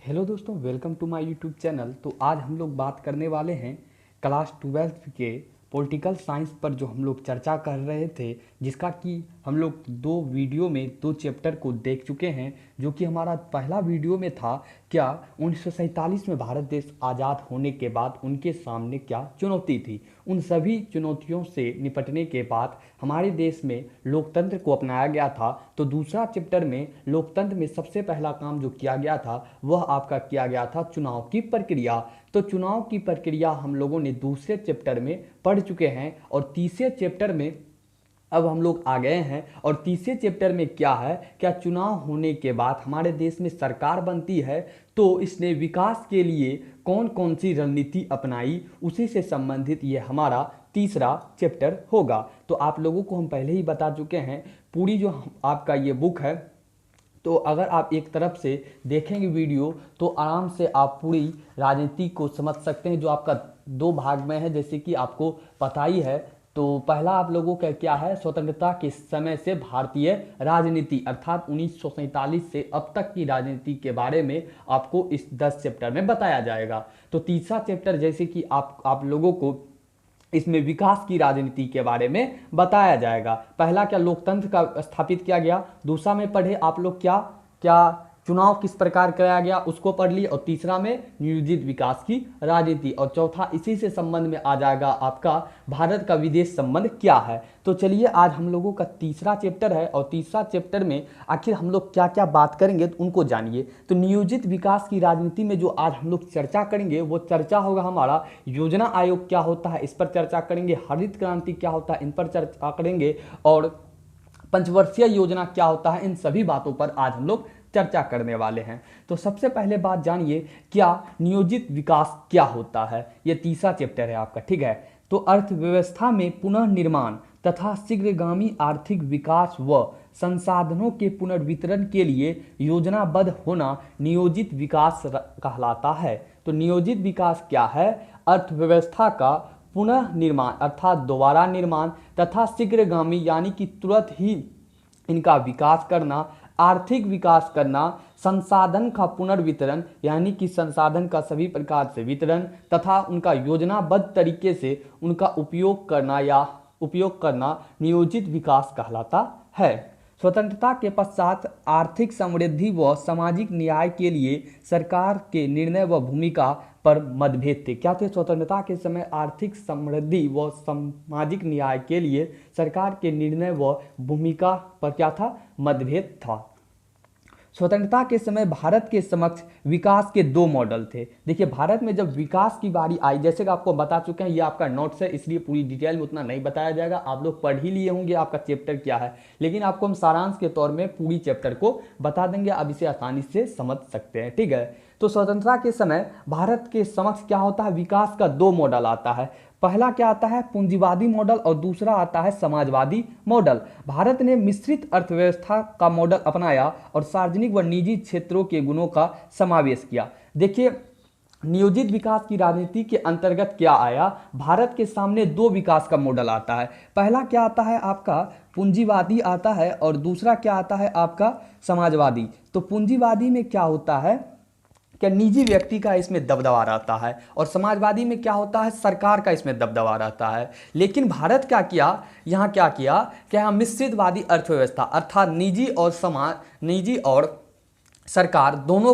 Hello दोस्तों, welcome to my YouTube channel. तो आज हम लोग बात करने वाले हैं क्लास 12th के पॉलिटिकल साइंस पर, जो हम लोग चर्चा कर रहे थे, जिसका कि हम लोग दो वीडियो में दो चैप्टर को देख चुके हैं। जो कि हमारा पहला वीडियो में था क्या 1947 में भारत देश आज़ाद होने के बाद उनके सामने क्या चुनौती थी। उन सभी चुनौतियों से निपटने के बाद हमारे देश में लोकतंत्र को अपनाया गया था। तो दूसरा चैप्टर में लोकतंत्र में सबसे पहला काम जो किया गया था वह आपका किया गया था चुनाव की प्रक्रिया। तो चुनाव की प्रक्रिया हम लोगों ने दूसरे चैप्टर में पढ़ चुके हैं और तीसरे चैप्टर में अब हम लोग आ गए हैं। और तीसरे चैप्टर में क्या है, क्या चुनाव होने के बाद हमारे देश में सरकार बनती है तो इसने विकास के लिए कौन कौन सी रणनीति अपनाई, उसी से संबंधित ये हमारा तीसरा चैप्टर होगा। तो आप लोगों को हम पहले ही बता चुके हैं पूरी जो आपका ये बुक है, तो अगर आप एक तरफ से देखेंगे वीडियो तो आराम से आप पूरी राजनीति को समझ सकते हैं, जो आपका दो भाग में है जैसे कि आपको पता ही है। तो पहला आप लोगों का क्या है, स्वतंत्रता के समय से भारतीय राजनीति अर्थात 1947 से अब तक की राजनीति के बारे में आपको इस 10 चैप्टर में बताया जाएगा। तो तीसरा चैप्टर जैसे कि आप लोगों को इसमें विकास की राजनीति के बारे में बताया जाएगा। पहला क्या लोकतंत्र का स्थापित किया गया, दूसरा में पढ़े आप लोग क्या क्या चुनाव किस प्रकार कराया गया उसको पढ़ लिए, और तीसरा में नियोजित विकास की राजनीति, और चौथा इसी से संबंध में आ जाएगा आपका भारत का विदेश संबंध क्या है। तो चलिए आज हम लोगों का तीसरा चैप्टर है और तीसरा चैप्टर में आखिर हम लोग क्या क्या बात करेंगे तो उनको जानिए। तो नियोजित विकास की राजनीति में जो आज हम लोग चर्चा करेंगे वो चर्चा होगा हमारा योजना आयोग क्या होता है, इस पर चर्चा करेंगे। हरित क्रांति क्या होता है, इन पर चर्चा करेंगे। और पंचवर्षीय योजना क्या होता है, इन सभी बातों पर आज हम लोग चर्चा करने वाले हैं। तो सबसे पहले बात जानिए क्या नियोजित विकास क्या होता है। यह तीसरा चैप्टर है आपका, ठीक है। तो अर्थव्यवस्था में पुनः निर्माण तथा शीघ्रगामी आर्थिक विकास व संसाधनों के पुनर्वितरण के लिए योजनाबद्ध होना नियोजित विकास कहलाता है। तो नियोजित विकास क्या है, अर्थव्यवस्था का पुनः निर्माण अर्थात दोबारा निर्माण तथा शीघ्रगामी यानी कि तुरंत ही इनका विकास करना, आर्थिक विकास करना, संसाधन का पुनर्वितरण यानी कि संसाधन का सभी प्रकार से वितरण तथा उनका योजनाबद्ध तरीके से उनका उपयोग करना नियोजित विकास कहलाता है। स्वतंत्रता के पश्चात आर्थिक समृद्धि व सामाजिक न्याय के लिए सरकार के निर्णय व भूमिका पर मतभेद थे। क्या थे, स्वतंत्रता के समय आर्थिक समृद्धि व सामाजिक न्याय के लिए सरकार के निर्णय व भूमिका पर क्या था, मतभेद था। स्वतंत्रता के समय भारत के समक्ष विकास के दो मॉडल थे। देखिए भारत में जब विकास की बारी आई, जैसे कि आपको बता चुके हैं, ये आपका नोट्स है इसलिए पूरी डिटेल में उतना नहीं बताया जाएगा, आप लोग पढ़ ही लिए होंगे आपका चैप्टर क्या है, लेकिन आपको हम सारांश के तौर में पूरी चैप्टर को बता देंगे, आप इसे आसानी से समझ सकते हैं, ठीक है। तो स्वतंत्रता के समय भारत के समक्ष क्या होता है, विकास का दो मॉडल आता है। पहला क्या आता है, पूंजीवादी मॉडल, और दूसरा आता है समाजवादी मॉडल। भारत ने मिश्रित अर्थव्यवस्था का मॉडल अपनाया और सार्वजनिक व निजी क्षेत्रों के गुणों का समावेश किया। देखिए नियोजित विकास की राजनीति के अंतर्गत क्या आया, भारत के सामने दो विकास का मॉडल आता है। पहला क्या आता है आपका पूंजीवादी आता है और दूसरा क्या आता है आपका समाजवादी। तो पूंजीवादी में क्या होता है, क्या निजी व्यक्ति का इसमें दबदबा रहता है, और समाजवादी में क्या होता है, सरकार का इसमें दबदबा रहता है। लेकिन भारत क्या किया, यहाँ क्या किया, क्या यहाँ मिश्रितवादी अर्थव्यवस्था अर्थात निजी और सरकार दोनों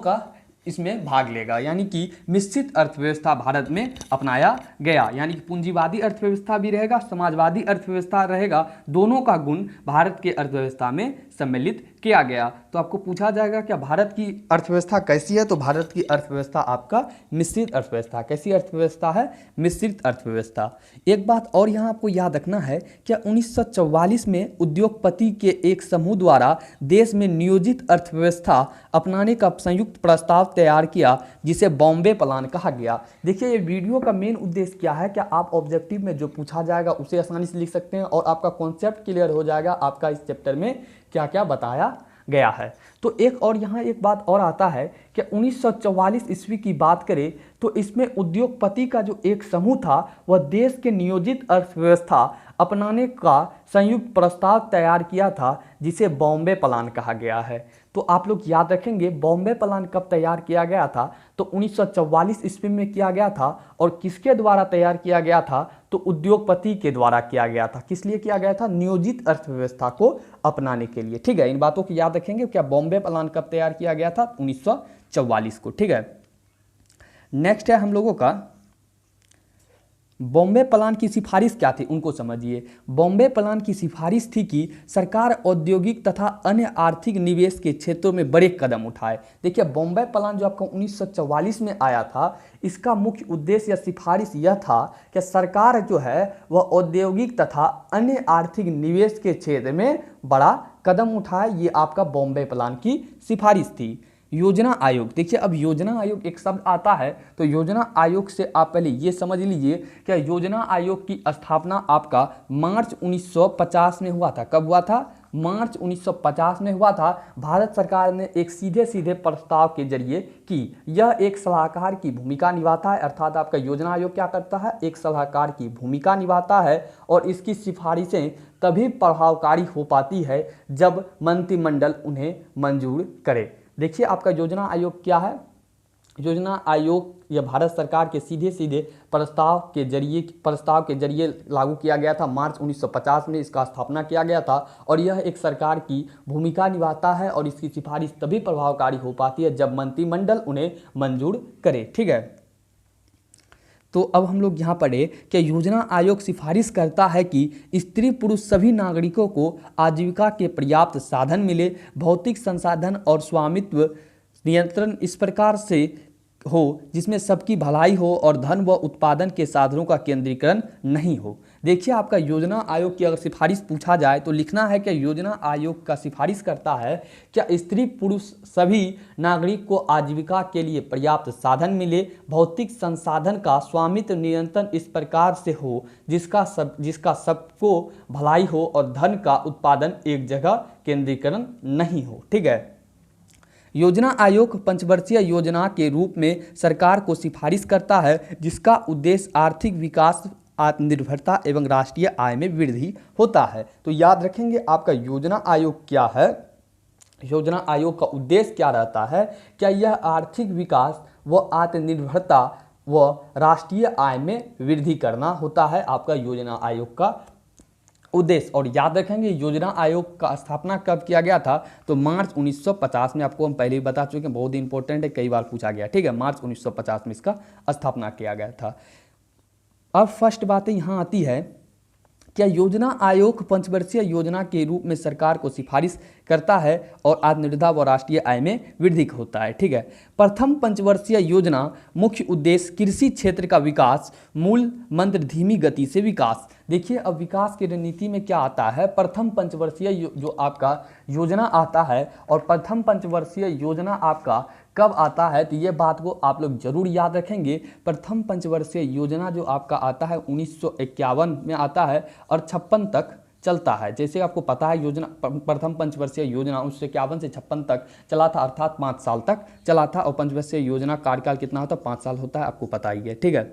का इसमें भाग लेगा, यानी कि मिश्रित अर्थव्यवस्था भारत में अपनाया गया, यानी कि पूंजीवादी अर्थव्यवस्था भी रहेगा, समाजवादी अर्थव्यवस्था रहेगा, दोनों का गुण भारत के अर्थव्यवस्था में सम्मिलित किया गया। तो आपको पूछा जाएगा क्या भारत की अर्थव्यवस्था कैसी है, तो भारत की अर्थव्यवस्था आपका मिश्रित अर्थव्यवस्था। कैसी अर्थव्यवस्था है, मिश्रित अर्थव्यवस्था। एक बात और यहाँ आपको याद रखना है, क्या 1944 में उद्योगपति के एक समूह द्वारा देश में नियोजित अर्थव्यवस्था अपनाने का संयुक्त प्रस्ताव तैयार किया, जिसे बॉम्बे प्लान कहा गया। देखिए ये वीडियो का मेन उद्देश्य क्या है, क्या आप ऑब्जेक्टिव में जो पूछा जाएगा उसे आसानी से लिख सकते हैं और आपका कॉन्सेप्ट क्लियर हो जाएगा आपका इस चैप्टर में क्या क्या बताया गया है। तो एक और यहाँ एक बात और आता है कि 1944 ईस्वी की बात करें तो इसमें उद्योगपति का जो एक समूह था वह देश के नियोजित अर्थव्यवस्था अपनाने का संयुक्त प्रस्ताव तैयार किया था, जिसे बॉम्बे प्लान कहा गया है। तो आप लोग याद रखेंगे बॉम्बे प्लान कब तैयार किया गया था, तो 1944 ईस्वी में किया गया था। और किसके द्वारा तैयार किया गया था, तो उद्योगपति के द्वारा किया गया था। किस लिए किया गया था, नियोजित अर्थव्यवस्था को अपनाने के लिए। ठीक है, इन बातों को याद रखेंगे। क्या बॉम्बे प्लान कब तैयार किया गया था, 1944 को। ठीक है, नेक्स्ट है हम लोगों का बॉम्बे प्लान की सिफारिश क्या थी, उनको समझिए। बॉम्बे प्लान की सिफारिश थी कि सरकार औद्योगिक तथा अन्य आर्थिक निवेश के क्षेत्रों में बड़े कदम उठाए। देखिए, बॉम्बे प्लान जो आपका 1944 में आया था, इसका मुख्य उद्देश्य या सिफारिश यह था कि सरकार जो है वह औद्योगिक तथा अन्य आर्थिक निवेश के क्षेत्र में बड़ा कदम उठाए। ये आपका बॉम्बे प्लान की सिफारिश थी। योजना आयोग, देखिए अब योजना आयोग एक शब्द आता है, तो योजना आयोग से आप पहले ये समझ लीजिए कि योजना आयोग की स्थापना आपका मार्च 1950 में हुआ था। कब हुआ था, मार्च 1950 में हुआ था। भारत सरकार ने एक सीधे सीधे प्रस्ताव के जरिए की। यह एक सलाहकार की भूमिका निभाता है, अर्थात आपका योजना आयोग क्या करता है, एक सलाहकार की भूमिका निभाता है। और इसकी सिफारिशें तभी प्रभावकारी हो पाती है जब मंत्रिमंडल उन्हें मंजूर करे। देखिए आपका योजना आयोग क्या है, योजना आयोग यह भारत सरकार के सीधे सीधे प्रस्ताव के जरिए लागू किया गया था। मार्च 1950 में इसका स्थापना किया गया था। और यह एक सरकार की भूमिका निभाता है और इसकी सिफारिश तभी प्रभावकारी हो पाती है जब मंत्रिमंडल उन्हें मंजूर करे। ठीक है, तो अब हम लोग यहाँ पढ़े कि योजना आयोग सिफारिश करता है कि स्त्री पुरुष सभी नागरिकों को आजीविका के पर्याप्त साधन मिले, भौतिक संसाधन और स्वामित्व नियंत्रण इस प्रकार से हो जिसमें सबकी भलाई हो और धन व उत्पादन के साधनों का केंद्रीकरण नहीं हो। देखिए आपका योजना आयोग की अगर सिफारिश पूछा जाए तो लिखना है कि योजना आयोग का सिफारिश करता है क्या स्त्री पुरुष सभी नागरिक को आजीविका के लिए पर्याप्त साधन मिले, भौतिक संसाधन का स्वामित्व नियंत्रण इस प्रकार से हो जिसका सबको भलाई हो और धन का उत्पादन एक जगह केंद्रीकरण नहीं हो। ठीक है, योजना आयोग पंचवर्षीय योजना के रूप में सरकार को सिफारिश करता है जिसका उद्देश्य आर्थिक विकास, आत्मनिर्भरता एवं राष्ट्रीय आय में वृद्धि होता है। तो याद रखेंगे आपका योजना आयोग क्या है, योजना आयोग का उद्देश्य क्या रहता है, क्या यह आर्थिक विकास व आत्मनिर्भरता व राष्ट्रीय आय में वृद्धि करना होता है आपका योजना आयोग का उद्देश्य। और याद रखेंगे योजना आयोग का स्थापना कब किया गया था, तो मार्च 1950 में। आपको हम पहले ही बता चुके हैं, बहुत इंपॉर्टेंट है, कई बार पूछा गया। ठीक है, मार्च 1950 में इसका स्थापना किया गया था। अब फर्स्ट बातें यहाँ आती है, क्या योजना आयोग पंचवर्षीय योजना के रूप में सरकार को सिफारिश करता है और आत्मनिर्भरता व राष्ट्रीय आय में वृद्धि होता है। ठीक है, प्रथम पंचवर्षीय योजना मुख्य उद्देश्य कृषि क्षेत्र का विकास, मूल मंत्र धीमी गति से विकास। देखिए अब विकास की रणनीति में क्या आता है, प्रथम पंचवर्षीय जो आपका योजना आता है, और प्रथम पंचवर्षीय योजना आपका कब आता है, तो ये बात को आप लोग जरूर याद रखेंगे। प्रथम पंचवर्षीय योजना जो आपका आता है 1951 में आता है और 56 तक चलता है। जैसे आपको पता है योजना प्रथम पंचवर्षीय योजना 1951 से 56 तक चला था, अर्थात 5 साल तक चला था। और पंचवर्षीय योजना कार्यकाल कितना होता है, 5 साल होता है, आपको पता ही है। ठीक है,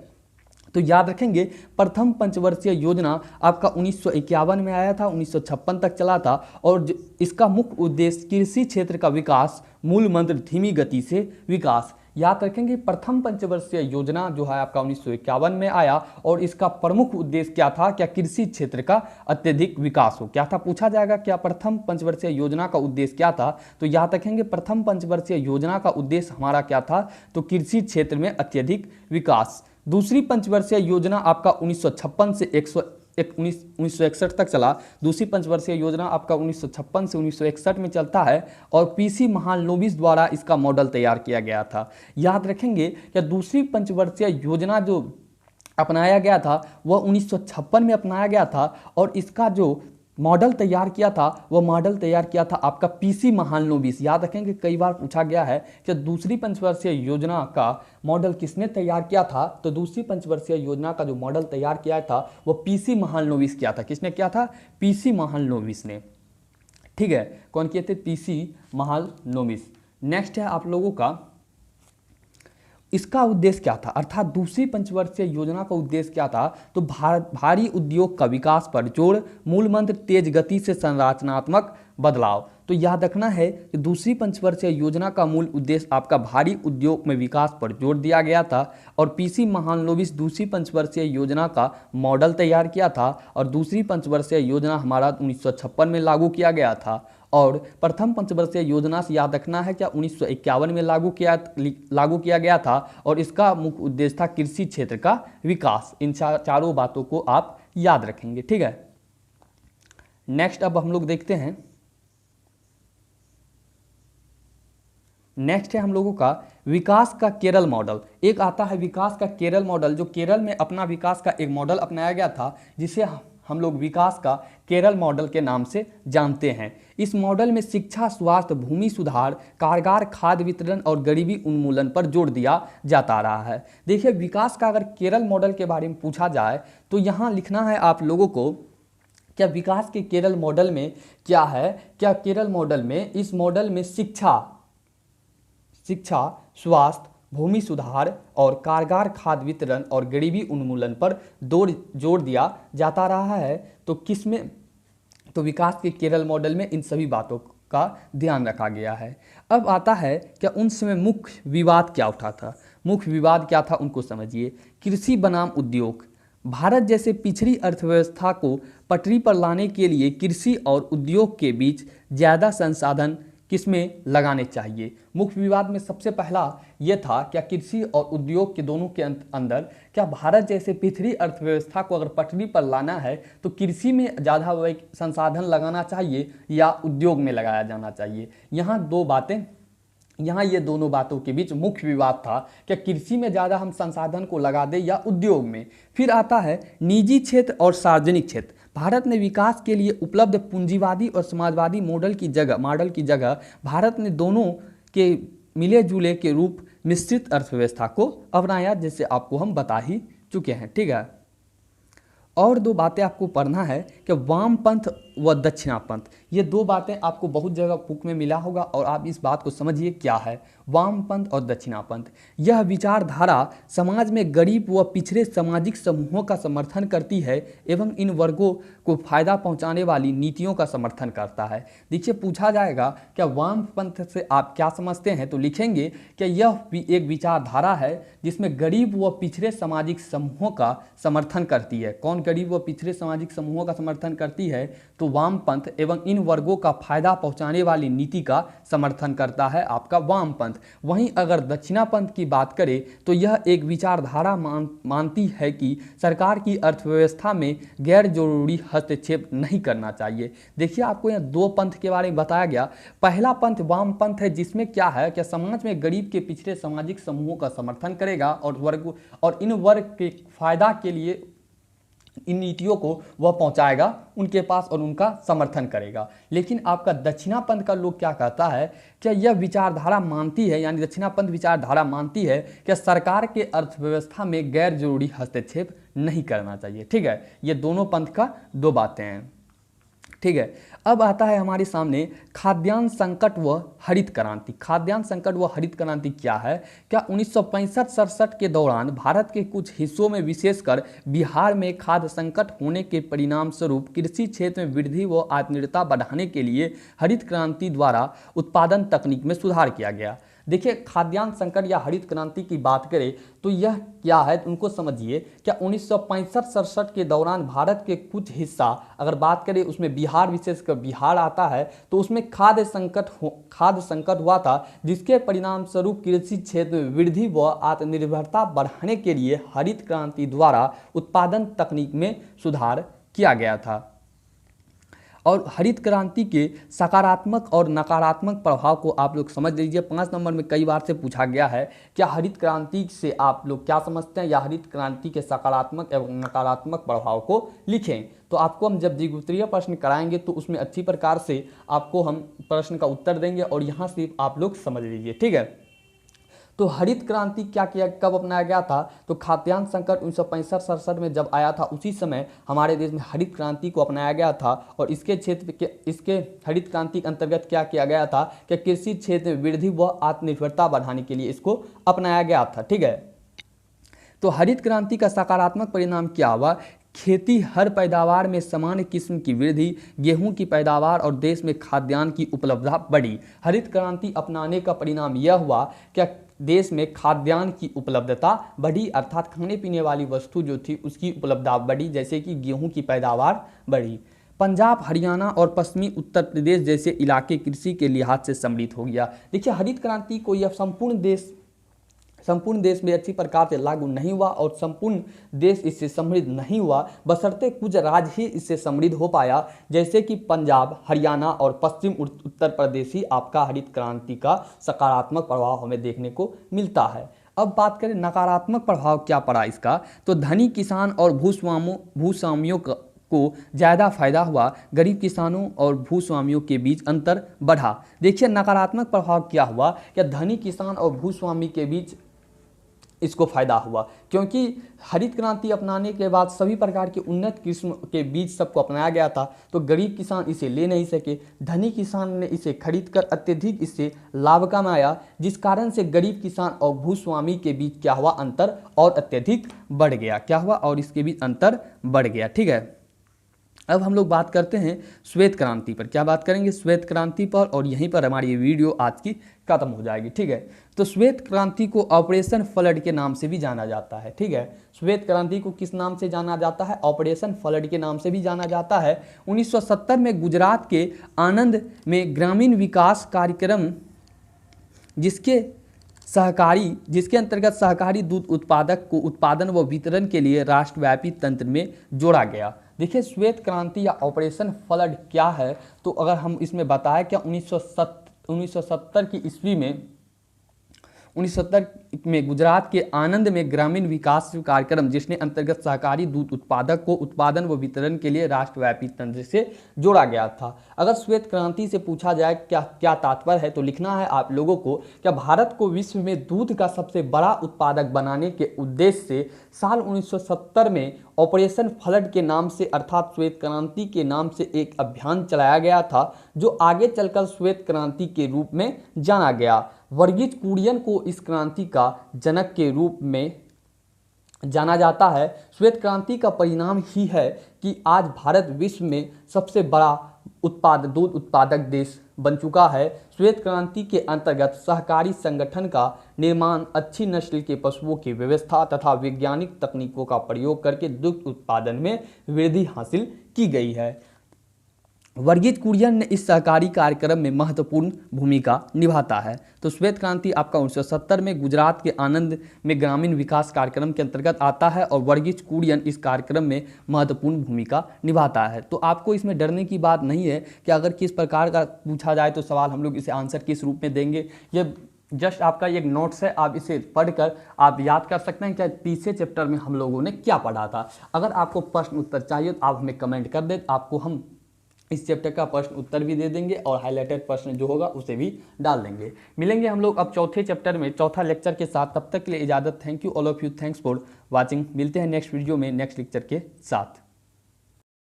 तो याद रखेंगे प्रथम पंचवर्षीय योजना आपका 1951 में आया था, 1956 तक चला था। और इसका मुख्य उद्देश्य कृषि क्षेत्र का विकास, मूल मंत्र धीमी गति से विकास। याद रखेंगे प्रथम पंचवर्षीय योजना जो है आपका 1951 में आया और इसका प्रमुख उद्देश्य क्या था, क्या कृषि क्षेत्र का अत्यधिक विकास हो। क्या था, पूछा जाएगा क्या प्रथम पंचवर्षीय योजना का उद्देश्य क्या था, तो याद रखेंगे प्रथम पंचवर्षीय योजना का उद्देश्य हमारा क्या था, तो कृषि क्षेत्र में अत्यधिक विकास। दूसरी पंचवर्षीय योजना आपका 1956 से 1961 तक चला। दूसरी पंचवर्षीय योजना आपका 1956 से 1961 में चलता है और पीसी महालनोबिस द्वारा इसका मॉडल तैयार किया गया था। याद रखेंगे कि दूसरी पंचवर्षीय योजना जो अपनाया गया था वह 1956 में अपनाया गया था और इसका जो मॉडल तैयार किया था वह मॉडल तैयार किया था आपका पीसी महालनोबिस। याद रखेंगे कई बार पूछा गया है कि दूसरी पंचवर्षीय योजना का मॉडल किसने तैयार किया था, तो दूसरी पंचवर्षीय योजना का जो मॉडल तैयार किया था वह पीसी महालनोबिस किया था। किसने किया था, पीसी महालनोबिस ने। ठीक है, कौन किए थे, पीसी महालनोबिस। नेक्स्ट है आप लोगों का इसका उद्देश्य क्या था, अर्थात दूसरी पंचवर्षीय योजना का उद्देश्य क्या था, तो भारी उद्योग का विकास पर जोर, मूल मंत्र तेज गति से संरचनात्मक बदलाव। तो याद रखना है कि दूसरी पंचवर्षीय योजना का मूल उद्देश्य आपका भारी उद्योग में विकास पर जोर दिया गया था और पीसी महालनोबिस दूसरी पंचवर्षीय योजना का मॉडल तैयार किया था और दूसरी पंचवर्षीय योजना हमारा 1956 में लागू किया गया था और प्रथम पंचवर्षीय योजना से याद रखना है क्या 1951 में लागू किया गया था और इसका मुख्य उद्देश्य था कृषि क्षेत्र का विकास। इन चारों बातों को आप याद रखेंगे, ठीक है। नेक्स्ट अब हम लोग देखते हैं, नेक्स्ट है हम लोगों का विकास का केरल मॉडल। एक आता है विकास का केरल मॉडल, जो केरल में अपना विकास का एक मॉडल अपनाया गया था जिसे हम लोग विकास का केरल मॉडल के नाम से जानते हैं। इस मॉडल में शिक्षा, स्वास्थ्य, भूमि सुधार, कारगर खाद्य वितरण और गरीबी उन्मूलन पर जोर दिया जाता रहा है। देखिए विकास का अगर केरल मॉडल के बारे में पूछा जाए तो यहाँ लिखना है आप लोगों को क्या विकास के केरल मॉडल में क्या है, क्या केरल मॉडल में, इस मॉडल में शिक्षा, स्वास्थ्य, भूमि सुधार और कारगर खाद्य वितरण और गरीबी उन्मूलन पर जोर दिया जाता रहा है। तो किसमें, तो विकास के केरल मॉडल में इन सभी बातों का ध्यान रखा गया है। अब आता है क्या उन समय मुख्य विवाद क्या उठा था, मुख्य विवाद क्या था उनको समझिए। कृषि बनाम उद्योग, भारत जैसे पिछड़ी अर्थव्यवस्था को पटरी पर लाने के लिए कृषि और उद्योग के बीच ज़्यादा संसाधन किसमें लगाने चाहिए। मुख्य विवाद में सबसे पहला यह था क्या कृषि और उद्योग के दोनों के अंदर क्या भारत जैसे पिछड़ी अर्थव्यवस्था को अगर पटरी पर लाना है तो कृषि में ज़्यादा संसाधन लगाना चाहिए या उद्योग में लगाया जाना चाहिए। यहाँ ये दोनों बातों के बीच मुख्य विवाद था कि कृषि में ज़्यादा हम संसाधन को लगा दें या उद्योग में। फिर आता है निजी क्षेत्र और सार्वजनिक क्षेत्र। भारत ने विकास के लिए उपलब्ध पूंजीवादी और समाजवादी मॉडल की जगह भारत ने दोनों के मिले जुले के रूप मिश्रित अर्थव्यवस्था को अपनाया, जैसे आपको हम बता ही चुके हैं, ठीक है। और दो बातें आपको पढ़ना है कि वामपंथ व दक्षिणापंथ, ये दो बातें आपको बहुत जगह बुक में मिला होगा और आप इस बात को समझिए क्या है वामपंथ और दक्षिणापंथ। यह विचारधारा समाज में गरीब व पिछड़े सामाजिक समूहों का समर्थन करती है एवं इन वर्गों को फायदा पहुंचाने वाली नीतियों का समर्थन करता है। देखिए पूछा जाएगा क्या वामपंथ से आप क्या समझते हैं, तो लिखेंगे कि यह एक विचारधारा है जिसमें गरीब व पिछड़े सामाजिक समूहों का समर्थन करती है। कौन गरीब व पिछड़े सामाजिक समूहों का समर्थन करती है, तो वामपंथ एवं इन वर्गों का फायदा पहुंचाने वाली नीति का समर्थन करता है आपका वामपंथ। वहीं अगर दक्षिणापंथ की बात करें तो यह एक विचारधारा मानती है कि सरकार की अर्थव्यवस्था में गैर जरूरी हस्तक्षेप नहीं करना चाहिए। देखिए आपको यहाँ दो पंथ के बारे में बताया गया। पहला पंथ वामपंथ है जिसमें क्या है कि समाज में गरीब के पिछड़े सामाजिक समूहों का समर्थन करेगा और इन वर्ग के फायदा के लिए इन नीतियों को वह पहुंचाएगा उनके पास और उनका समर्थन करेगा। लेकिन आपका दक्षिणापंथ का लोग क्या कहता है, क्या यह विचारधारा मानती है, यानी दक्षिणापंथ विचारधारा मानती है कि सरकार के अर्थव्यवस्था में गैर जरूरी हस्तक्षेप नहीं करना चाहिए, ठीक है। ये दोनों पंथ का दो बातें हैं, ठीक है। अब आता है हमारे सामने खाद्यान्न संकट व हरित क्रांति। खाद्यान्न संकट व हरित क्रांति क्या है, क्या 1965-67 के दौरान भारत के कुछ हिस्सों में विशेषकर बिहार में खाद्य संकट होने के परिणाम स्वरूप कृषि क्षेत्र में वृद्धि व आत्मनिर्भरता बढ़ाने के लिए हरित क्रांति द्वारा उत्पादन तकनीक में सुधार किया गया। देखिए खाद्यान्न संकट या हरित क्रांति की बात करें तो यह क्या है, उनको समझिए। क्या 1965-67 के दौरान भारत के कुछ हिस्सा अगर बात करें उसमें बिहार, विशेषकर बिहार आता है, तो उसमें खाद्य संकट हुआ था, जिसके परिणाम स्वरूप कृषि क्षेत्र में वृद्धि व आत्मनिर्भरता बढ़ाने के लिए हरित क्रांति द्वारा उत्पादन तकनीक में सुधार किया गया था। और हरित क्रांति के सकारात्मक और नकारात्मक प्रभाव को आप लोग समझ लीजिए। 5 नंबर में कई बार से पूछा गया है क्या हरित क्रांति से आप लोग क्या समझते हैं, या हरित क्रांति के सकारात्मक एवं नकारात्मक प्रभाव को लिखें। तो आपको हम जब द्विगुत्रीय प्रश्न कराएंगे तो उसमें अच्छी प्रकार से आपको हम प्रश्न का उत्तर देंगे और यहाँ से आप लोग समझ लीजिए, ठीक है। तो हरित क्रांति क्या किया, कब अपनाया गया था, तो खाद्यान्न संकट 1965-67 में जब आया था उसी समय हमारे देश में हरित क्रांति को अपनाया गया था। और इसके हरित क्रांति के अंतर्गत क्या किया गया था कि कृषि क्षेत्र में वृद्धि व आत्मनिर्भरता बढ़ाने के लिए इसको अपनाया गया था। ठीक है, तो हरित क्रांति का सकारात्मक परिणाम क्या हुआ, खेती हर पैदावार में समान किस्म की वृद्धि, गेहूं की पैदावार और देश में खाद्यान्न की उपलब्धता बढ़ी। हरित क्रांति अपनाने का परिणाम यह हुआ कि देश में खाद्यान्न की उपलब्धता बढ़ी, अर्थात खाने पीने वाली वस्तु जो थी उसकी उपलब्धता बढ़ी, जैसे कि गेहूं की पैदावार बढ़ी। पंजाब, हरियाणा और पश्चिमी उत्तर प्रदेश जैसे इलाके कृषि के लिहाज से समृद्ध हो गया। देखिए, हरित क्रांति को यह संपूर्ण देश में अच्छी प्रकार से लागू नहीं हुआ और संपूर्ण देश इससे समृद्ध नहीं हुआ, बशर्ते कुछ राज्य ही इससे समृद्ध हो पाया, जैसे कि पंजाब, हरियाणा और पश्चिम उत्तर प्रदेश ही आपका हरित क्रांति का सकारात्मक प्रभाव हमें देखने को मिलता है। अब बात करें नकारात्मक प्रभाव क्या पड़ा इसका, तो धनी किसान और भूस्वामियों को ज़्यादा फायदा हुआ, गरीब किसानों और भूस्वामियों के बीच अंतर बढ़ा। देखिए, नकारात्मक प्रभाव क्या हुआ कि धनी किसान और भूस्वामी के बीच इसको फायदा हुआ, क्योंकि हरित क्रांति अपनाने के बाद सभी प्रकार के उन्नत किस्म के बीज सबको अपनाया गया था, तो गरीब किसान इसे ले नहीं सके, धनी किसान ने इसे खरीदकर अत्यधिक इससे लाभ कमाया, जिस कारण से गरीब किसान और भूस्वामी के बीच क्या हुआ, अंतर और अत्यधिक बढ़ गया। क्या हुआ, और इसके बीच अंतर बढ़ गया। ठीक है, अब हम लोग बात करते हैं श्वेत क्रांति पर। क्या बात करेंगे, श्वेत क्रांति पर, और यहीं पर हमारी ये वीडियो आज की खत्म हो जाएगी। ठीक है, तो श्वेत क्रांति को ऑपरेशन फ्लड के नाम से भी जाना जाता है। ठीक है, श्वेत क्रांति को किस नाम से जाना जाता है, ऑपरेशन फ्लड के नाम से भी जाना जाता है। 1970 में गुजरात के आणंद में ग्रामीण विकास कार्यक्रम जिसके अंतर्गत सहकारी दूध उत्पादक को उत्पादन व वितरण के लिए राष्ट्रव्यापी तंत्र में जोड़ा गया। देखिए, श्वेत क्रांति या ऑपरेशन फ्लड क्या है, तो अगर हम इसमें बताएं क्या 1970 की ईस्वी में 1970 में गुजरात के आणंद में ग्रामीण विकास कार्यक्रम, जिसने अंतर्गत सहकारी दूध उत्पादक को उत्पादन व वितरण के लिए राष्ट्रव्यापी तंत्र से जोड़ा गया था। अगर श्वेत क्रांति से पूछा जाए क्या तात्पर्य है, तो लिखना है आप लोगों को कि भारत को विश्व में दूध का सबसे बड़ा उत्पादक बनाने के उद्देश्य से साल 1970 में ऑपरेशन फ्लड के नाम से, अर्थात श्वेत क्रांति के नाम से एक अभियान चलाया गया था, जो आगे चलकर श्वेत क्रांति के रूप में जाना गया। वर्गीज कुरियन को इस क्रांति का जनक के रूप में जाना जाता है। श्वेत क्रांति का परिणाम ही है कि आज भारत विश्व में सबसे बड़ा दूध उत्पादक देश बन चुका है। श्वेत क्रांति के अंतर्गत सहकारी संगठन का निर्माण, अच्छी नस्ल के पशुओं की व्यवस्था तथा वैज्ञानिक तकनीकों का प्रयोग करके दुग्ध उत्पादन में वृद्धि हासिल की गई है। वर्गीज कुरियन ने इस सहकारी कार्यक्रम में महत्वपूर्ण भूमिका निभाता है। तो श्वेत क्रांति आपका 1970 में गुजरात के आणंद में ग्रामीण विकास कार्यक्रम के अंतर्गत आता है और वर्गीज कुरियन इस कार्यक्रम में महत्वपूर्ण भूमिका निभाता है। तो आपको इसमें डरने की बात नहीं है कि अगर किस प्रकार का पूछा जाए तो सवाल हम लोग इसे आंसर किस रूप में देंगे। ये जस्ट आपका एक नोट्स है, आप इसे पढ़कर आप याद कर सकते हैं कि तीसरे चैप्टर में हम लोगों ने क्या पढ़ा था। अगर आपको प्रश्न उत्तर चाहिए तो आप हमें कमेंट कर दें, आपको हम इस चैप्टर का प्रश्न उत्तर भी दे देंगे और हाईलाइटेड प्रश्न जो होगा उसे भी डाल देंगे। मिलेंगे हम लोग अब चौथे चैप्टर में चौथा लेक्चर के साथ। तब तक के लिए इजाज़त। Thank you all of you, thanks for watching. मिलते हैं नेक्स्ट वीडियो में नेक्स्ट लेक्चर के साथ।